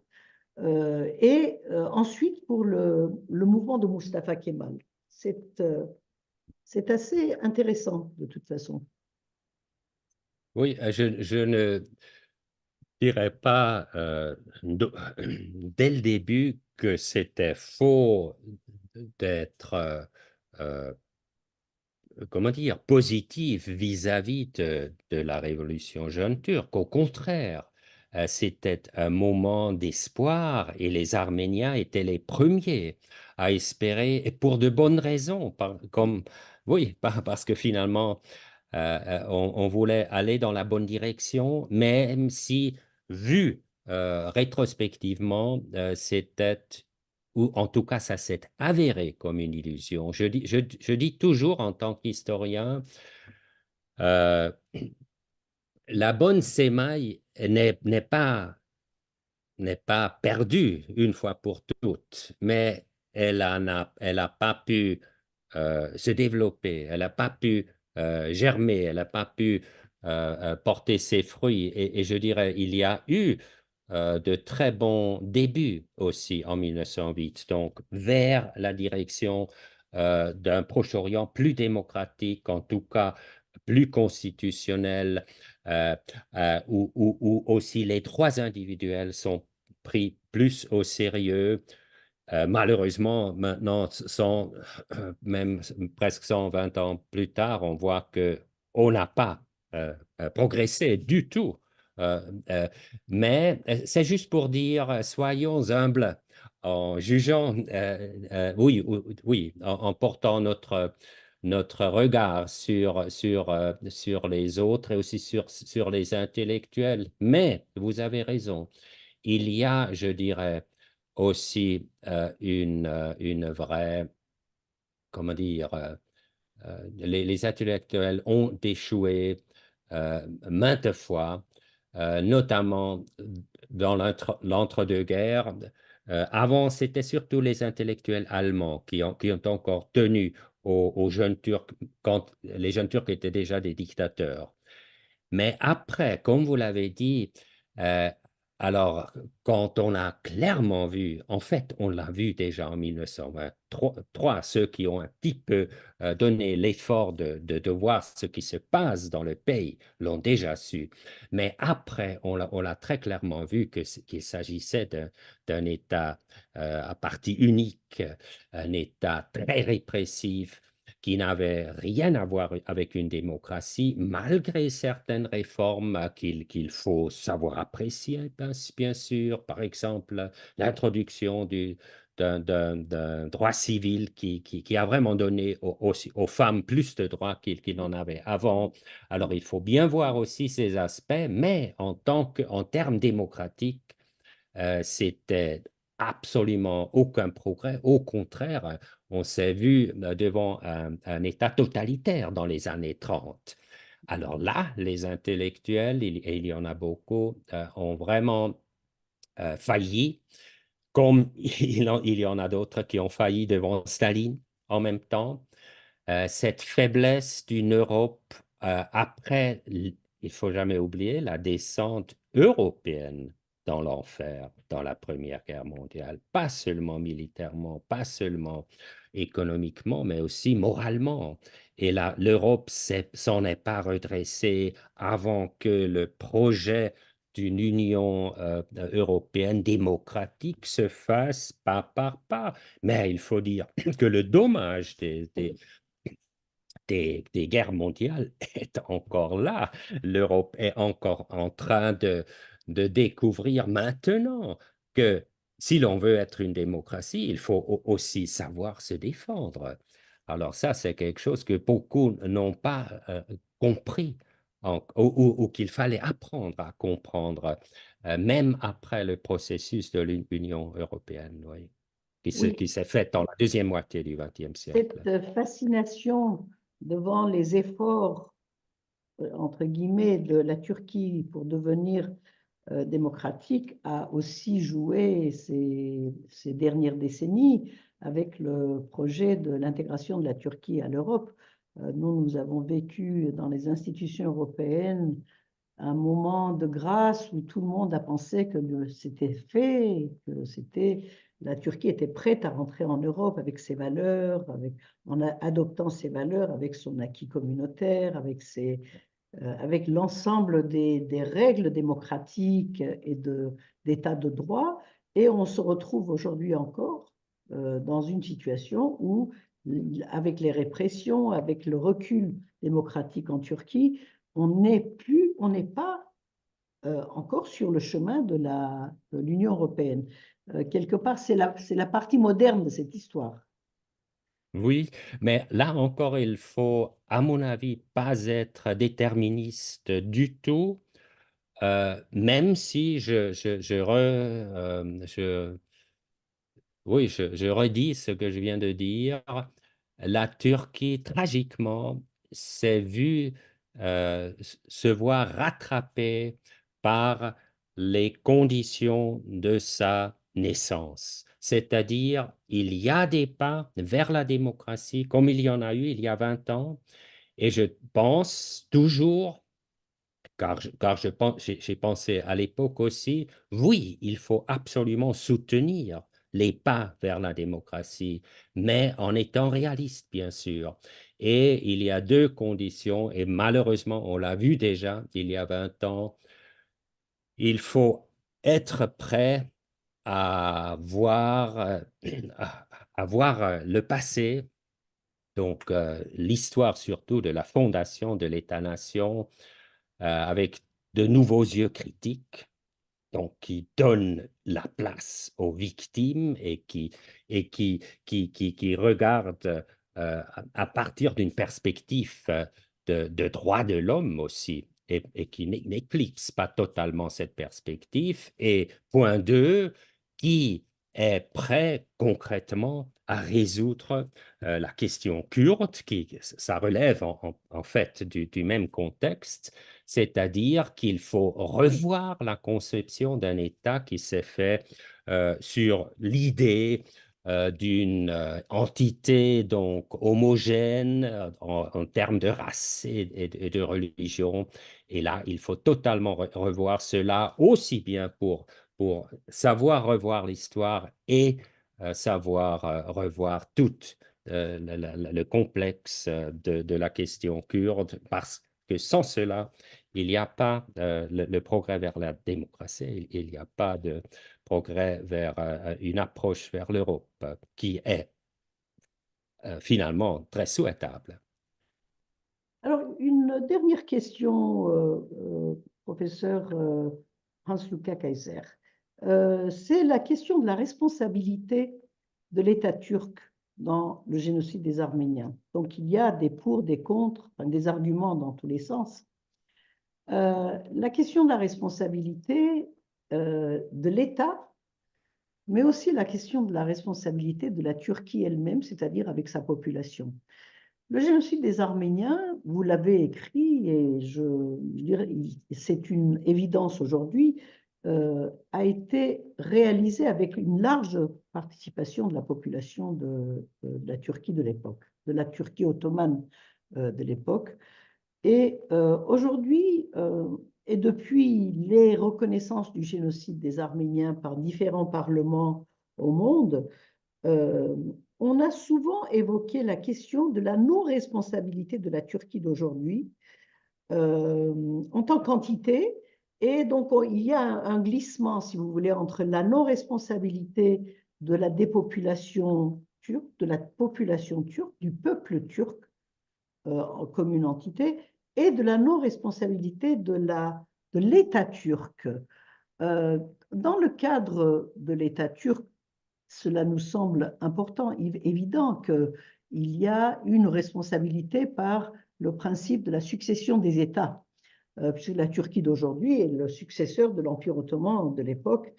Et ensuite, pour le mouvement de Mustafa Kemal. C'est assez intéressant, de toute façon. Oui, je ne dirais pas dès le début que c'était faux d'être, comment dire, positif vis-à-vis de la révolution jeune turque. Au contraire, c'était un moment d'espoir et les Arméniens étaient les premiers à espérer, et pour de bonnes raisons, oui, parce que finalement, on voulait aller dans la bonne direction, même si, vu rétrospectivement, c'était, ou en tout cas ça s'est avéré comme une illusion. Je dis toujours en tant qu'historien, euh, la bonne sémaille n'est pas perdue une fois pour toutes, mais elle a pas pu se développer, elle n'a pas pu germer, elle n'a pas pu porter ses fruits. Et je dirais, il y a eu de très bons débuts aussi en 1908, donc vers la direction d'un Proche-Orient plus démocratique, en tout cas plus constitutionnel, euh, où aussi les droits individuels sont pris plus au sérieux. Malheureusement, maintenant, même presque 120 ans plus tard, on voit que on n'a pas progressé du tout. Euh, euh, mais c'est juste pour dire, soyons humbles en jugeant, oui, oui, en portant notre regard sur les autres et aussi sur les intellectuels. Mais vous avez raison, il y a, je dirais, aussi une vraie, comment dire, les intellectuels ont échoué maintes fois, notamment dans l'entre-deux-guerres. Avant, c'était surtout les intellectuels allemands qui ont encore tenu aux jeunes Turcs quand les jeunes Turcs étaient déjà des dictateurs. Mais après, comme vous l'avez dit, euh, alors quand on a clairement vu, en fait, on l'a vu déjà en 1923, ceux qui ont un petit peu donné l'effort de voir ce qui se passe dans le pays l'ont déjà su. Mais après, on l'a très clairement vu qu'il s'agissait d'un État à parti unique, un État très répressif qui n'avait rien à voir avec une démocratie, malgré certaines réformes qu'il faut savoir apprécier, bien sûr. Par exemple, l'introduction d'un droit civil qui a vraiment donné aux femmes plus de droits qu'il n'en avait avant. Alors, il faut bien voir aussi ces aspects, mais en termes démocratiques, c'était absolument aucun progrès. Au contraire, on s'est vu devant un État totalitaire dans les années 30. Alors là, les intellectuels, et il y en a beaucoup, ont vraiment failli, comme il y en a d'autres qui ont failli devant Staline en même temps. Cette faiblesse d'une Europe après, il faut jamais oublier, la descente européenne dans l'enfer, dans la Première Guerre mondiale, pas seulement militairement, pas seulement économiquement, mais aussi moralement. Et là, l'Europe s'en est pas redressée avant que le projet d'une Union européenne démocratique se fasse pas par pas. Mais il faut dire que le dommage des guerres mondiales est encore là. L'Europe est encore en train de découvrir maintenant que si l'on veut être une démocratie, il faut aussi savoir se défendre. Alors ça, c'est quelque chose que beaucoup n'ont pas compris ou qu'il fallait apprendre à comprendre, même après le processus de l'Union européenne, oui, Oui, qui s'est fait dans la deuxième moitié du XXe siècle. cette fascination devant les efforts, entre guillemets, de la Turquie pour devenir démocratique a aussi joué ces dernières décennies avec le projet de l'intégration de la Turquie à l'Europe. Nous avons vécu dans les institutions européennes un moment de grâce où tout le monde a pensé que c'était fait, que la Turquie était prête à rentrer en Europe avec ses valeurs, en adoptant ses valeurs, avec son acquis communautaire, avec l'ensemble des règles démocratiques et d'état de droit. Et on se retrouve aujourd'hui encore dans une situation où, avec les répressions, avec le recul démocratique en Turquie, on n'est pas encore sur le chemin de l'Union européenne. Quelque part, c'est la partie moderne de cette histoire. Oui, mais là encore, il faut, à mon avis, pas être déterministe du tout, même si oui, je redis ce que je viens de dire. La Turquie, tragiquement, s'est vue se voir rattrapée par les conditions de sa naissance. C'est-à-dire, il y a des pas vers la démocratie, comme il y en a eu il y a 20 ans, et je pense toujours car j'ai pensé à l'époque aussi, oui, il faut absolument soutenir les pas vers la démocratie, mais en étant réaliste, bien sûr. Et il y a deux conditions, et malheureusement, on l'a vu déjà il y a 20 ans, il faut être prêt à voir, à voir le passé, donc l'histoire surtout de la fondation de l'État-nation, avec de nouveaux yeux critiques, donc qui donnent la place aux victimes et qui regardent à partir d'une perspective de droit de l'homme aussi, et qui n'éclipse pas totalement cette perspective. Et point 2, qui est prêt concrètement à résoudre la question kurde, ça relève en fait du même contexte, c'est-à-dire qu'il faut revoir la conception d'un État qui s'est fait sur l'idée d'une entité donc homogène en termes de race et de religion. Et là, il faut totalement revoir cela, aussi bien pour savoir revoir l'histoire et savoir revoir tout le complexe de la question kurde, parce que sans cela, il n'y a pas le progrès vers la démocratie, il n'y a pas de progrès vers une approche vers l'Europe qui est finalement très souhaitable. Alors, une dernière question, professeur Hans-Luca Kaiser. C'est la question de la responsabilité de l'État turc dans le génocide des Arméniens. Donc, il y a des pour, des contre, enfin, des arguments dans tous les sens. La question de la responsabilité de l'État, mais aussi la question de la responsabilité de la Turquie elle-même, c'est-à-dire avec sa population. Le génocide des Arméniens, vous l'avez écrit, et je dirais, c'est une évidence aujourd'hui, a été réalisé avec une large participation de la population de la Turquie de l'époque, de la Turquie ottomane de l'époque. Et aujourd'hui, et depuis les reconnaissances du génocide des Arméniens par différents parlements au monde, euh, on a souvent évoqué la question de la non-responsabilité de la Turquie d'aujourd'hui en tant qu'entité. Et donc, il y a un glissement, si vous voulez, entre la non-responsabilité de la dépopulation turque, de la population turque, du peuple turc comme une entité, et de la non-responsabilité de l'État turc. Dans le cadre de l'État turc, cela nous semble important, évident qu'il y a une responsabilité par le principe de la succession des États, puisque la Turquie d'aujourd'hui est le successeur de l'Empire ottoman de l'époque.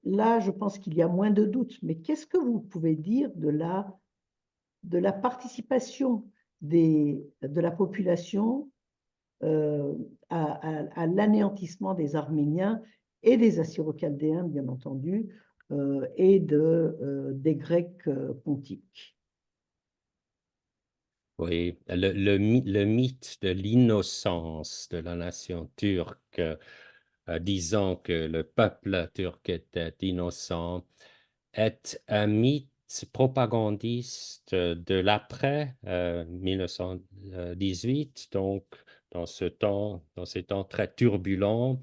Là, je pense qu'il y a moins de doutes. Mais qu'est-ce que vous pouvez dire de la participation de la population à l'anéantissement des Arméniens et des Assyro-Chaldéens, bien entendu, et des Grecs pontiques. Oui, le mythe de l'innocence de la nation turque, disant que le peuple turc était innocent, est un mythe propagandiste de l'après 1918, donc dans ces temps très turbulents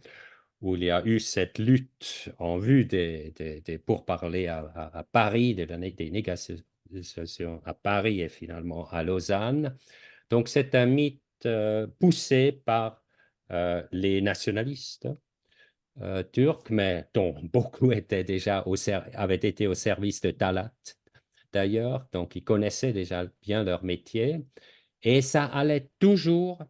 où il y a eu cette lutte en vue des pourparlers à Paris, des négociations à Paris et finalement à Lausanne. Donc c'est un mythe poussé par les nationalistes turcs, mais dont beaucoup étaient déjà avaient été au service de Talat d'ailleurs, donc ils connaissaient déjà bien leur métier, et ça allait toujours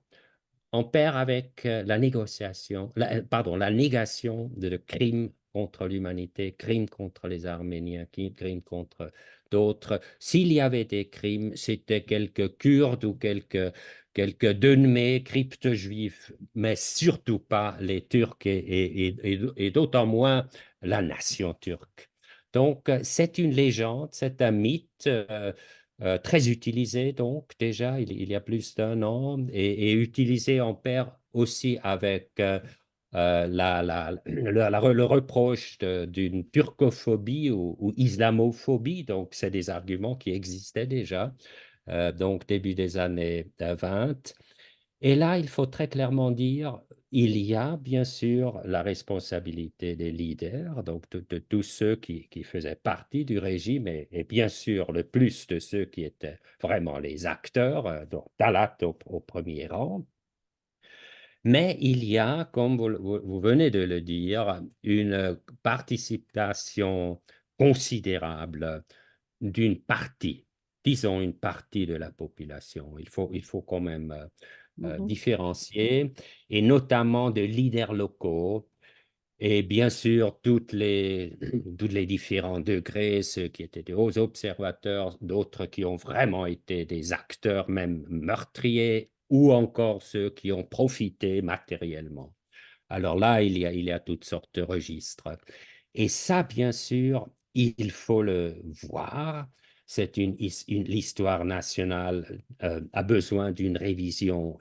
en pair avec la négociation, pardon, la négation de crimes contre l'humanité, crimes contre les Arméniens, crimes contre d'autres. S'il y avait des crimes, c'était quelques Kurdes ou quelques Dönmés, cryptes juifs, mais surtout pas les Turcs et d'autant moins la nation turque. Donc, c'est une légende, c'est un mythe très utilisé, donc déjà il y a plus d'un an, et utilisé en pair aussi avec le reproche d'une turcophobie ou islamophobie. Donc, c'est des arguments qui existaient déjà, donc début des années 20. Et là, il faut très clairement dire, il y a bien sûr la responsabilité des leaders, donc de tous ceux qui faisaient partie du régime, et bien sûr le plus de ceux qui étaient vraiment les acteurs, donc Talat au premier rang. Mais il y a, comme vous venez de le dire, une participation considérable d'une partie, disons une partie de la population. Il faut quand même différencier, et notamment de leaders locaux, et bien sûr tous les différents degrés, ceux qui étaient des hauts observateurs, d'autres qui ont vraiment été des acteurs, même meurtriers, ou encore ceux qui ont profité matériellement. Alors là, il y a toutes sortes de registres. Et ça, bien sûr, il faut le voir. L'histoire nationale a besoin d'une révision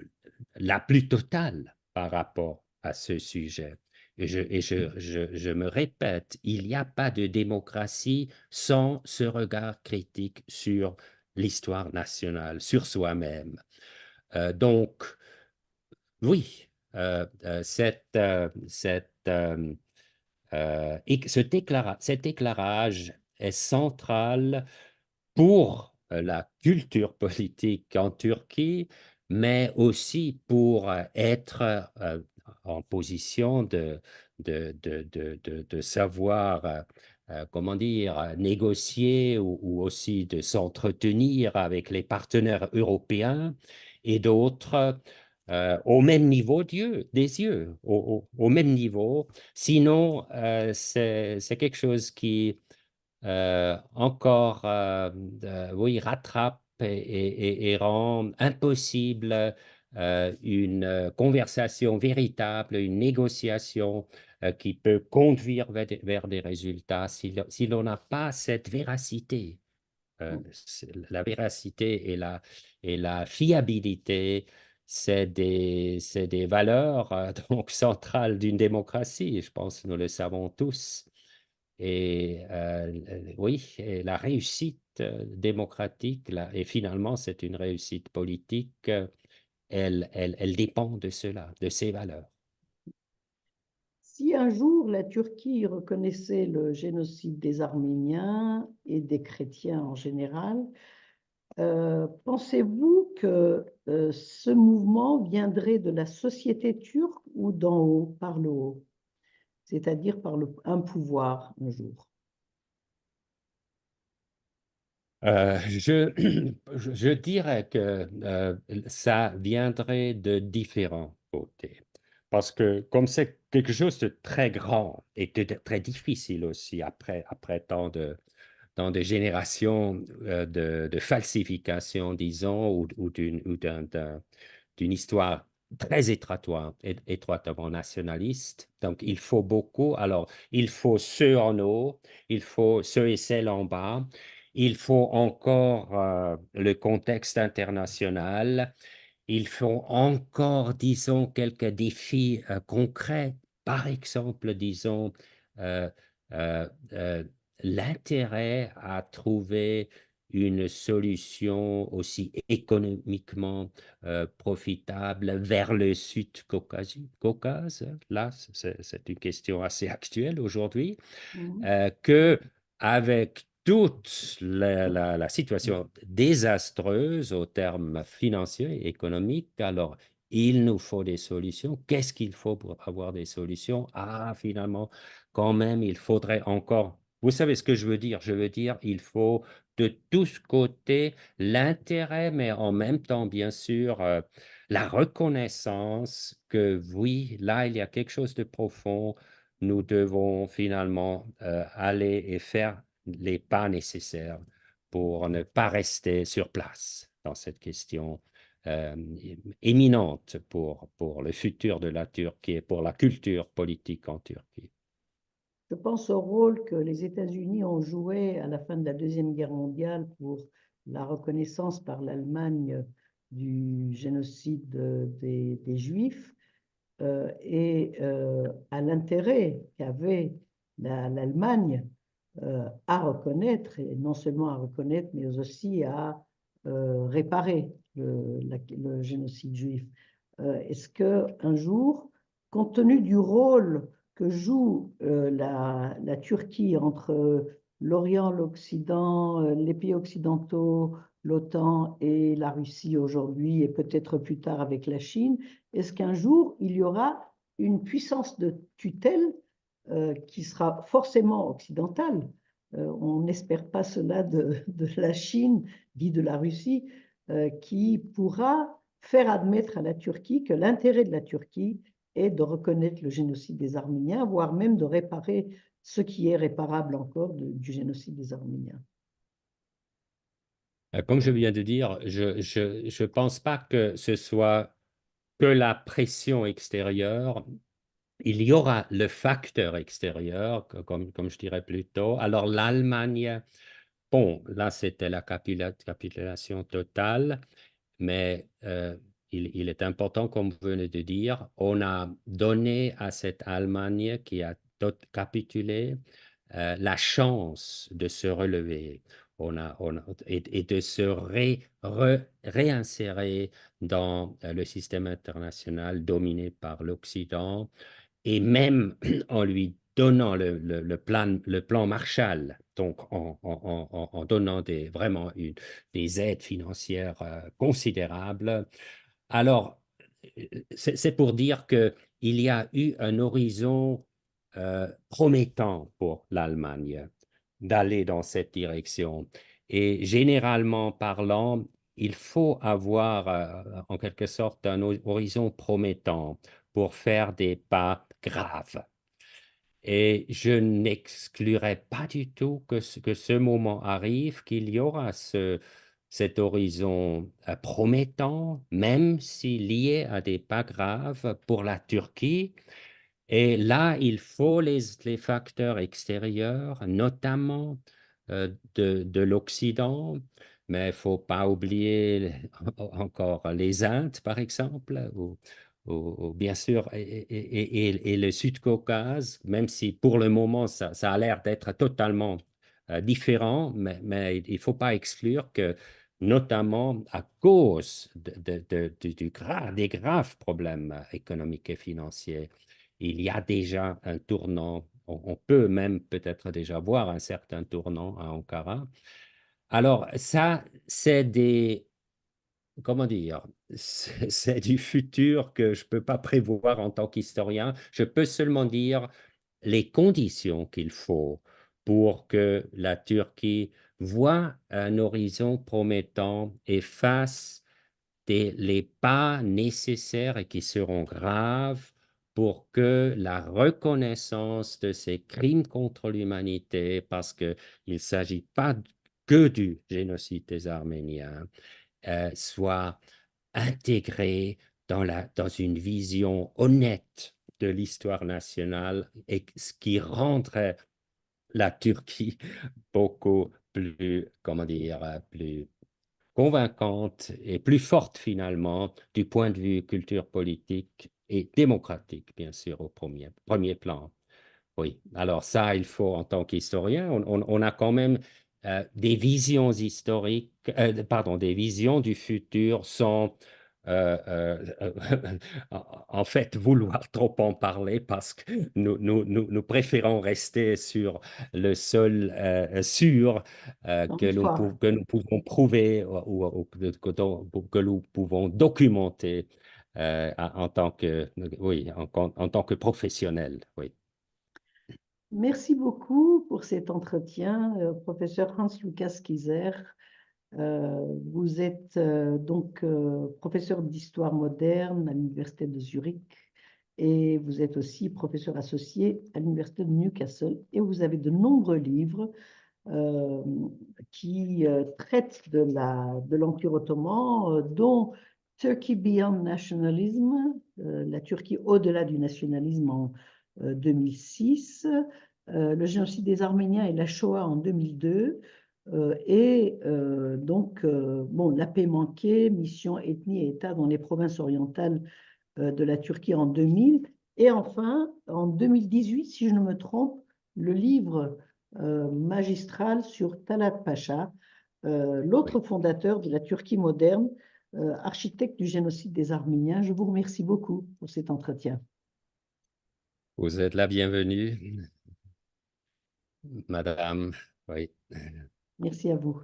la plus totale par rapport à ce sujet. Je me répète, il n'y a pas de démocratie sans ce regard critique sur l'histoire nationale, sur soi-même. Donc, oui, cet éclairage est central pour la culture politique en Turquie, mais aussi pour être en position de savoir, comment dire, négocier ou aussi de s'entretenir avec les partenaires européens et d'autres au même niveau des yeux, au même niveau. Sinon, c'est quelque chose qui encore, oui, rattrape et rend impossible une conversation véritable, une négociation qui peut conduire vers des résultats si l'on n'a pas cette véracité. La véracité et la fiabilité, c'est des valeurs donc centrales d'une démocratie. Je pense que nous le savons tous. Et oui, et la réussite démocratique, et finalement c'est une réussite politique, elle dépend de cela, de ces valeurs. Si un jour la Turquie reconnaissait le génocide des Arméniens et des chrétiens en général, pensez-vous que ce mouvement viendrait de la société turque ou d'en haut, par le haut, c'est-à-dire par un pouvoir un jour? Je dirais que ça viendrait de différents côtés. Parce que comme c'est quelque chose de très grand et de très difficile aussi après tant de générations de falsification, disons, d'une histoire très étroitement nationaliste. Donc, il faut beaucoup. Alors, il faut ceux en haut, il faut ceux et celles en bas, il faut encore le contexte international, il faut encore, disons, quelques défis concrets. Par exemple, disons, euh, euh, euh, l'intérêt à trouver une solution aussi économiquement profitable vers le Sud-Caucase. Là, c'est une question assez actuelle aujourd'hui, Mhm. que avec toute la situation désastreuse au terme financier et économique, alors il nous faut des solutions. Qu'est-ce qu'il faut pour avoir des solutions? Ah, finalement, quand même, il faudrait encore. Vous savez ce que je veux dire? Je veux dire, il faut de tous côtés l'intérêt, mais en même temps, bien sûr, la reconnaissance que oui, là, il y a quelque chose de profond. Nous devons finalement aller et faire les pas nécessaires pour ne pas rester sur place dans cette question euh, éminente pour le futur de la Turquie et pour la culture politique en Turquie. Je pense au rôle que les États-Unis ont joué à la fin de la Deuxième Guerre mondiale pour la reconnaissance par l'Allemagne du génocide des Juifs et à l'intérêt qu'avait l'Allemagne à reconnaître, et non seulement à reconnaître, mais aussi à réparer le génocide juif. Est-ce qu'un jour, compte tenu du rôle que joue la Turquie entre l'Orient, l'Occident, les pays occidentaux, l'OTAN et la Russie aujourd'hui, et peut-être plus tard avec la Chine, est-ce qu'un jour, il y aura une puissance de tutelle qui sera forcément occidentale? On n'espère pas cela de la Chine, dit de la Russie, qui pourra faire admettre à la Turquie que l'intérêt de la Turquie est de reconnaître le génocide des Arméniens, voire même de réparer ce qui est réparable encore du génocide des Arméniens. Comme je viens de dire, je pense pas que ce soit que la pression extérieure il y aura le facteur extérieur, comme je dirais plus tôt. Alors l'Allemagne, bon, là c'était la capitulation totale, mais il est important, comme vous venez de dire, on a donné à cette Allemagne qui a capitulé la chance de se relever et de se réinsérer dans le système international dominé par l'Occident et même en lui donnant le plan Marshall, donc en donnant vraiment des aides financières considérables. Alors, c'est pour dire qu'il y a eu un horizon promettant pour l'Allemagne d'aller dans cette direction. Et généralement parlant, il faut avoir en quelque sorte un horizon promettant pour faire des pas graves. Et je n'exclurais pas du tout que ce moment arrive, qu'il y aura cet horizon promettant, même si lié à des pas graves pour la Turquie. Et là, il faut les facteurs extérieurs, notamment de l'Occident, mais il ne faut pas oublier encore les Indes, par exemple, ou bien sûr, et le Sud-Caucase, même si pour le moment, ça a l'air d'être totalement différent, mais il ne faut pas exclure que, notamment à cause des graves problèmes économiques et financiers, il y a déjà un tournant, on peut même peut-être déjà voir un certain tournant à Ankara. Alors ça, c'est comment dire, c'est du futur que je ne peux pas prévoir en tant qu'historien. Je peux seulement dire les conditions qu'il faut pour que la Turquie voit un horizon promettant et fasse les pas nécessaires et qui seront graves pour que la reconnaissance de ces crimes contre l'humanité, parce qu'il ne s'agit pas que du génocide des Arméniens, soit intégrée dans une vision honnête de l'histoire nationale, et ce qui rendrait la Turquie beaucoup plus, comment dire, plus convaincante et plus forte finalement du point de vue culture politique et démocratique, bien sûr, au premier plan. Oui, alors ça, il faut, en tant qu'historien, on a quand même des visions historiques, pardon, des visions du futur sans, euh, en fait, vouloir trop en parler parce que nous préférons rester sur le sol sûr Toutefois, que nous pouvons prouver que nous pouvons documenter en tant que, oui, en tant que professionnel, oui. merci beaucoup pour cet entretien, professeur Hans-Lukas Kieser. Vous êtes donc professeur d'histoire moderne à l'Université de Zurich et vous êtes aussi professeur associé à l'Université de Newcastle et vous avez de nombreux livres euh, qui traitent de l'Empire ottoman, dont Turkey Beyond Nationalism, la Turquie au-delà du nationalisme en 2006, le génocide des Arméniens et la Shoah en 2002, bon, la paix manquée, mission, ethnie et État dans les provinces orientales de la Turquie en 2000. Et enfin, en 2018, si je ne me trompe, le livre magistral sur Talat Pacha, l'autre fondateur de la Turquie moderne, architecte du génocide des Arméniens. Je vous remercie beaucoup pour cet entretien. Vous êtes la bienvenue, madame. Oui. Merci à vous.